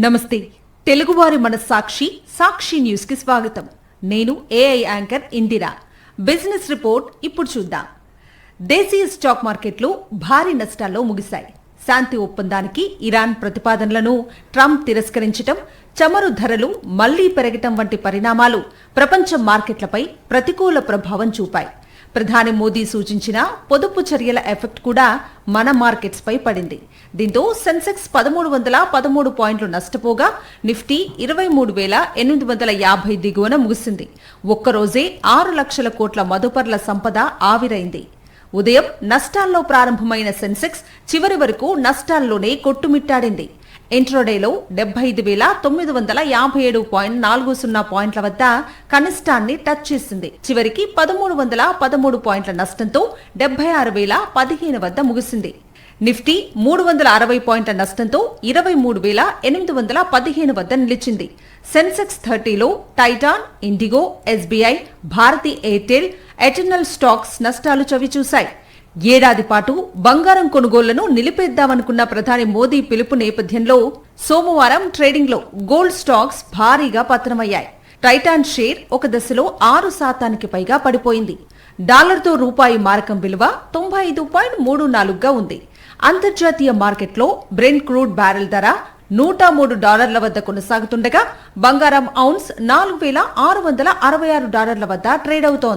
నమస్తే తెలుగువారి మన సాక్షి న్యూస్ కి స్వాగతం. నేను AI anchor Indira. Business report ఇప్పుడు చూద్దాం. దేశీయ స్టాక్ మార్కెట్లు భారీ నష్టాల్లో ముగిశాయి. శాంతి ఒప్పందానికి ఇరాన్ ప్రతిపాదనలను ట్రంప్ తిరస్కరించటం, చమురు ధరలు మళ్లీ పెరగటం వంటి పరిణామాలు ప్రపంచ మార్కెట్లపై ప్రతికూల ప్రభావం చూపాయి. ప్రధాని మోదీ సూచించిన పొదుపు చర్యల ఎఫెక్ట్ కూడా మన మార్కెట్స్ పై పడింది. దీంతో సెన్సెక్స్ 1313 పాయింట్లు నష్టపోగా నిఫ్టీ 23,850 దిగువన ముగిసింది. ఒక్కరోజే 6 లక్షల కోట్ల మదుపర్ల సంపద ఆవిరైంది. ఉదయం నష్టాల్లో ప్రారంభమైన సెన్సెక్స్ చివరి వరకు నష్టాల్లోనే కొట్టుమిట్టాడింది. ఇంట్రాడేలో 75,957.40 పాయింట్ల వద్ద కనిష్టాన్ని టచ్ చేసింది. చివరికి 1313 పాయింట్ల నష్టంతో 76,015 వద్ద ముగిసింది. నిఫ్టీ 360 పాయింట్ల నష్టంతో 23,815 వద్ద నిలిచింది. సెన్సెక్స్ 30లో Titan, IndiGo, SBI, Bharti Airtel, Eternal stocks నష్టాలు చవిచూశాయి. ఏడాది పాటు బంగారం కొనుగోళ్లను నిలిపేద్దామనుకున్న ప్రధాని మోదీ పిలుపు నేపథ్యంలో సోమవారం ట్రేడింగ్లో గోల్డ్ స్టాక్స్ భారీగా పతనమయ్యాయి. టైటాన్ షేర్ ఒక దశలో 6% పైగా పడిపోయింది. డాలర్తో రూపాయి మారకం విలువ 95.34గా ఉంది. అంతర్జాతీయ మార్కెట్లో బ్రెంట్ క్రూడ్ బ్యారెల్ ధర $103 వద్ద కొనసాగుతుండగా బంగారం ఔన్స్ $4,666 వద్ద ట్రేడ్ అవుతోంది.